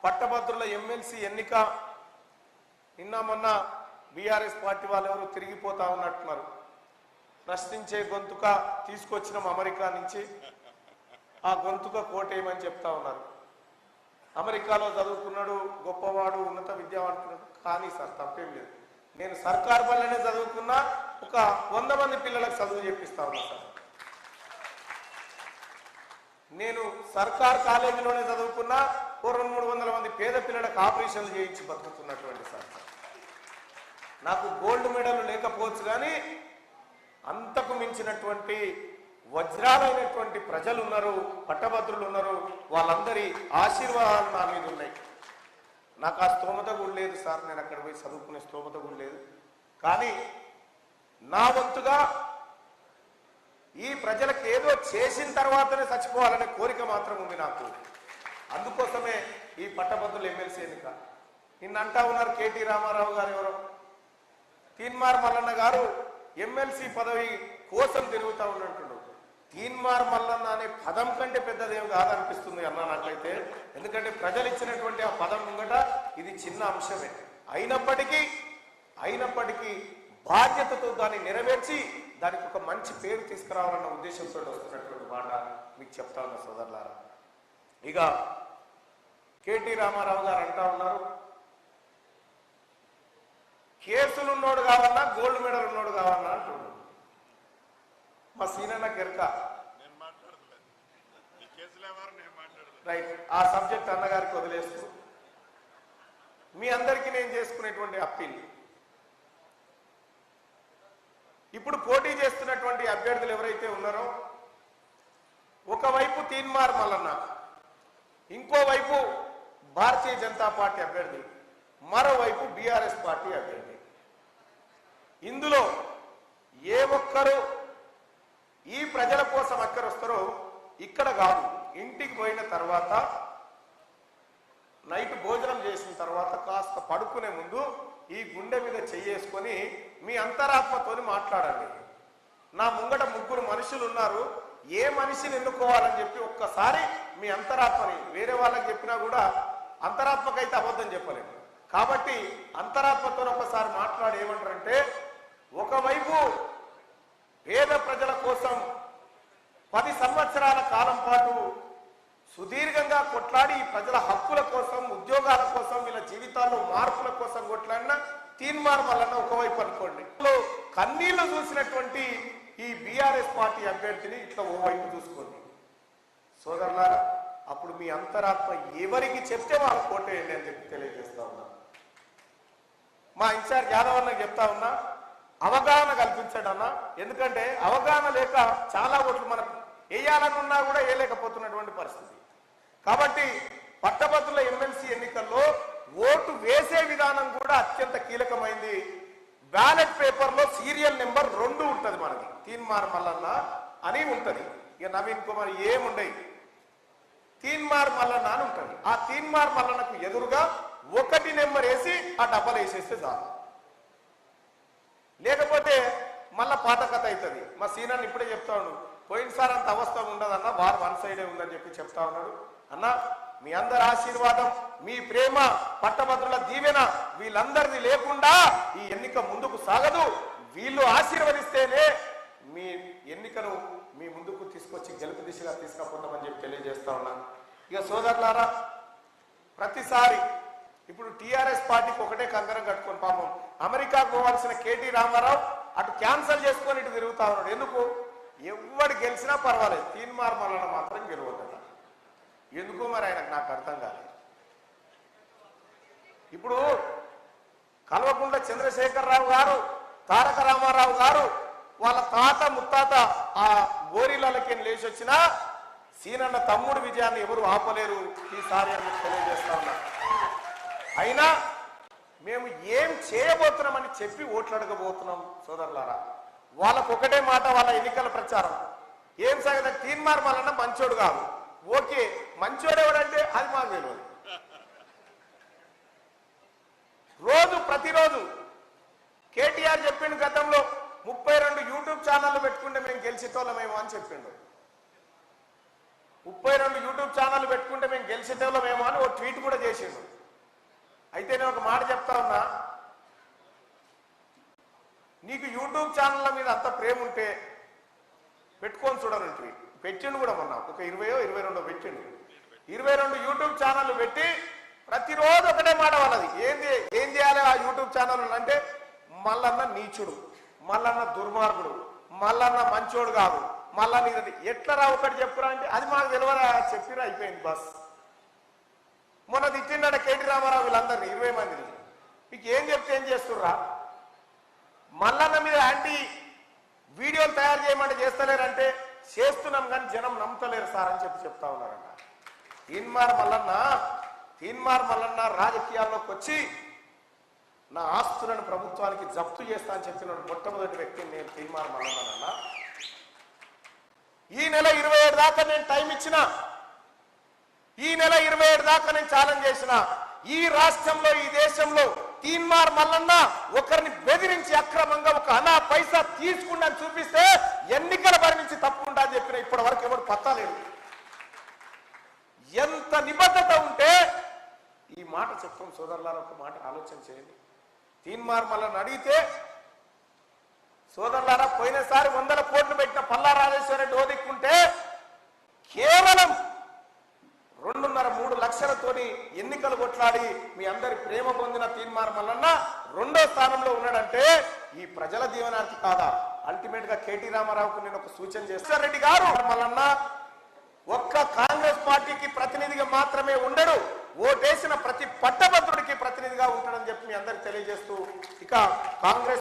పట్టభద్రుల ఎమ్మెల్సీ ఎన్నిక నిన్న మొన్న బీఆర్ఎస్ పార్టీ వాళ్ళు ఎవరు తిరిగిపోతా ఉన్నట్టున్నారు. ప్రశ్నించే గొంతుక తీసుకొచ్చినాం అమెరికా నుంచి, ఆ గొంతుక కోటేయమని చెప్తా ఉన్నారు. అమెరికాలో చదువుకున్నాడు, గొప్పవాడు, ఉన్నత విద్యావంతుడు. కానీ సార్ తప్పేం లేదు, నేను సర్కార్ బళ్ళనే చదువుకున్నా, ఒక 100 మంది పిల్లలకు చదువు చెప్పిస్తా ఉన్నా సార్. నేను సర్కార్ కాలేజీలోనే చదువుకున్నా, 200-300 మంది పేద పిల్లలకు ఆపరేషన్లు చేయించి బతుకుతున్నటువంటి సార్. నాకు గోల్డ్ మెడల్ లేకపోవచ్చు కానీ అంతకు మించినటువంటి వజ్రాలైనటువంటి ప్రజలు ఉన్నారు, పట్టభద్రులు ఉన్నారు. వాళ్ళందరి ఆశీర్వాదాలు నా మీద ఉన్నాయి. నాకు ఆ స్తోమత కూడా లేదు సార్, నేను అక్కడ పోయి చదువుకునే స్తోమత కూడా లేదు. కానీ నా వంతుగా ఈ ప్రజలకు ఏదో చేసిన తర్వాతనే చచ్చిపోవాలనే కోరిక మాత్రం ఉంది నాకు. అందుకోసమే ఈ పట్టభద్రుల ఎమ్మెల్సీ ఎన్నిక. నిన్న అంటా ఉన్నారు కేటీ రామారావు గారు ఎవరో, తీన్మార్ మల్లన్న గారు ఎమ్మెల్సీ పదవి కోసం తిరుగుతూ ఉన్నట్టు. తీన్మార్ మల్లన్న అనే పదం కంటే పెద్దదేం కాదనిపిస్తుంది అన్న నాకైతే. ఎందుకంటే ప్రజలు ఇచ్చినటువంటి ఆ పదం ముంగట ఇది చిన్న అంశమే. అయినప్పటికీ బాధ్యతతో దాన్ని నెరవేర్చి దానికి ఒక మంచి పేరు తీసుకురావాలన్న ఉద్దేశంతో వస్తున్నటువంటి మాట మీకు చెప్తా ఉన్నా సోదరులారా. ఇక కేటీ రామారావు గారు అంటా ఉన్నారు, కేసులు ఉన్నోడు కావాలన్నా గోల్డ్ మెడల్ ఉన్నోడు కావాలన్నా అంటున్నాడు. మా సీనన్న కెరక రైట్, ఆ సబ్జెక్ట్ అన్నగారికి వదిలేస్తూ మీ అందరికీ నేను చేసుకునేటువంటి అప్పీల్, ఇప్పుడు పోటీ చేస్తున్నటువంటి అభ్యర్థులు ఎవరైతే ఉన్నారో, ఒకవైపు తీన్మార్ మల్లన్న, ఇంకోవైపు భారతీయ జనతా పార్టీ అభ్యర్థి, మరోవైపు బీఆర్ఎస్ పార్టీ అభ్యర్థి. ఇందులో ఏ ఒక్కరు ఈ ప్రజల కోసం అక్కరొస్తారో ఇక్కడ కాదు, ఇంటికి పోయిన తర్వాత నైట్ భోజనం చేసిన తర్వాత కాస్త పడుకునే ముందు ఈ గుండె మీద చెయ్యేసుకొని మీ అంతరాత్మతోని మాట్లాడండి. నా ముంగట 3 మనుషులు ఉన్నారు, ఏ మనిషిని ఎన్నుకోవాలని చెప్పి ఒక్కసారి మీ అంతరాత్మని, వేరే వాళ్ళకి చెప్పినా కూడా అంతరాత్మకైతే అబద్ధం చెప్పలేదు కాబట్టి అంతరాత్మతో ఒకసారి మాట్లాడి ఏమంటారంటే, ఒకవైపు పేద ప్రజల కోసం 10 సంవత్సరాల కాలం పాటు సుదీర్ఘంగా కొట్లాడి ఈ ప్రజల హక్కుల కోసం, ఉద్యోగాల కోసం, వీళ్ళ జీవితాల్లో మార్పుల కోసం కొట్లాడిన తీన్మార్ మల్లన్న ఒకవైపు అనుకోండి. కన్నీళ్లు చూసినటువంటి ఈ బీఆర్ఎస్ పార్టీ అభ్యర్థిని ఇట్లా ఓవైపు చూసుకోండి సోదరులారా. అప్పుడు మీ అంతరాత్మ ఎవరికి చెప్తే వాళ్ళు కోటేయండి అని చెప్పి తెలియజేస్తా ఉన్నా. మా ఇన్ఛార్జ్ యాదవ్ అన్నకి చెప్తా ఉన్నా, అవగాహన కల్పించండి అన్న. ఎందుకంటే అవగాహన లేక చాలా ఓట్లు మనకు వేయాలనున్నా కూడా వేయలేకపోతున్నటువంటి పరిస్థితి. కాబట్టి పట్టభద్రుల ఎమ్మెల్సీ ఎన్నికల్లో ఓటు వేసే విధానం కూడా అత్యంత కీలకమైంది. బ్యాలెట్ పేపర్లో సీరియల్ నెంబర్ 2 ఉంటుంది, మనకి తీన్మార్ మల్లన్న అని ఉంటుంది. ఇక నవీన్ కుమార్ ఏముండయి, తీన్మార్ మల్లన్న అని ఉంటుంది. ఆ తీన్మార్ మల్లన్నకు ఎదురుగా 1 నెంబర్ వేసి ఆ డబ్బలు వేసేస్తే చాలు. లేకపోతే మళ్ళా పాత కథ అవుతుంది. మా సీనియర్ని ఇప్పుడే చెప్తా ఉన్నాడు, పోయినసారి అంత అవస్థ ఉండదన్న, వారు 1 సైడే ఉందని చెప్పి చెప్తా ఉన్నాడు. అన్న మీ అందరి ఆశీర్వాదం, మీ ప్రేమ, పట్టభద్రుల దీవెన వీళ్ళందరిది లేకుండా ఈ ఎన్నిక ముందుకు సాగదు. వీళ్ళు ఆశీర్వదిస్తేనే మీ ఎన్నికను మీ ముందుకు తీసుకొచ్చి గెలుపు దిశగా తీసుకుపోతామని చెప్పి తెలియజేస్తా ఉన్నాను. ఇక సోదరులారా, ప్రతిసారి ఇప్పుడు టీఆర్ఎస్ పార్టీకి ఒకటే కంకరం కట్టుకొని పాపం అమెరికాకు పోవాల్సిన కేటీ రామారావు అటు క్యాన్సల్ చేసుకొని ఇటు తిరుగుతా ఉన్నాడు. ఎందుకు? ఎవడు గెలిచినా పర్వాలేదు, తీన్మార్ మల్లన్న మాత్రం గెలవద్దట. ఎందుకో మరి ఆయనకు నాకు అర్థం కాలేదు. ఇప్పుడు కల్వకుంట్ల చంద్రశేఖరరావు గారు, తారక రామారావు గారు వాళ్ళ తాత ముత్తాత ఆ గోరీలకి లేచి వచ్చినా సీనన్న తమ్ముడు విజయాన్ని ఎవరు ఆపలేరు ఈసారి అని తెలియజేస్తా ఉన్నా. అయినా మేము ఏం చేయబోతున్నామని చెప్పి ఓట్లు అడగబోతున్నాం సోదరులారా. వాళ్ళకు ఒకటే మాట, వాళ్ళ ఎన్నికల ప్రచారం ఏం సాగదు, తీన్మార్ మల్లన్న మంచోడు కాదు. ఓకే, మంచోడు ఎవడంటే అది మాకు తెలియదు. ప్రతిరోజు కేటీఆర్ చెప్పిండు, గతంలో 32 యూట్యూబ్ ఛానళ్ళు పెట్టుకుంటే మేము గెలిచేటోళ్ళమేమో అని చెప్పిండు. 32 యూట్యూబ్ ఛానళ్ళు పెట్టుకుంటే మేము గెలిచేటోళ్ళమేమో అని ఓ ట్వీట్ కూడా చేసి చేసిండు. అయితే నేను ఒక మాట చెప్తా ఉన్నా, నీకు యూట్యూబ్ ఛానళ్ళ మీద అంత ప్రేమ ఉంటే పెట్టుకొని చూడనంటే పెట్టిండు కూడా మొన్న ఒక 20-22 పెట్టిండు. 22 యూట్యూబ్ ఛానళ్ళు పెట్టి ప్రతిరోజు ఒకటే మాట వాళ్ళది. ఏం చేయాలి ఆ యూట్యూబ్ ఛానల్ అంటే, మల్లన్న నీచుడు, మల్లన్న దుర్మార్గుడు, మల్లన్న మంచోడు కాదు, మల్లన్న ఇది ఎట్లా రా ఒకటి చెప్పురా అంటే అది మాకు తెలియరా, చెప్పిరా అయిపోయింది బస్. మొన్న తిట్టిండ కేటీ రామారావు వీళ్ళందరినీ 20 మందిని. మీకు ఏం చెప్తే ఏం చేస్తుర్రా? మల్లన్న మీద యాంటీ వీడియోలు తయారు చేయమంటే చేస్తలేరంటే చేస్తున్నాం కానీ జనం నమ్మతలేరు సార్ అని చెప్తా ఉన్నారంట. తీన్మార్ మల్లన్న రాజకీయాల్లోకి వచ్చి నా ఆస్తులను ప్రభుత్వానికి జప్తు చేస్తా అని చెప్పిన మొట్టమొదటి వ్యక్తిని నేను తీన్మార్ మల్లన్న. ఈ నెల 27 దాకా నేను టైం ఇచ్చిన, ఈ నెల 27 దాకా నేను ఛాలెంజ్ చేసిన. ఈ రాష్ట్రంలో ఈ దేశంలో తీన్మార్ మల్లన్న ఒకరిని బెదిరించి అక్రమంగా ఒక అనా పైసా తీసుకుండా చూపిస్తే ఎన్నికల బరి నుంచి తప్పుకుంటా అని చెప్పిన ఇప్పటి వరకు ఎవరు పత్తాలేడు. ఎంత నిబద్ధత ఉంటే ఈ మాట చెప్తాం సోదరులారా, ఒక మాట ఆలోచన చేయండి. తీన్మార్ మల్లన్న అడిగితే సోదరులారా, పోయినసారి 100 కోట్లు పెట్టిన పల్లా రాజేశ్వర రెడ్డి ఓదిక్కుంటే కేవలం 2.5-3 లక్షలతోని ఎన్నికలు కొట్లాడి మీ అందరి ప్రేమ పొందిన తీన్మార్ మల్లన్న 2వ స్థానంలో ఉన్నాడంటే ఈ ప్రజల దీవెనార్థి కాదా? అల్టిమేట్ గా కేటీ రామారావుకు నేను ఒక సూచన చేస్తాను. రెడ్డి గారు మల్లన్న ఒక్క కాంగ్రెస్ పార్టీకి ప్రతినిధిగా మాత్రమే ఉండడు, ఓటేసిన ప్రతి పట్టభద్రుడికి ప్రతినిధిగా ఉంటాడని చెప్పి మీ అందరికి తెలియజేస్తూ ఇక కాంగ్రెస్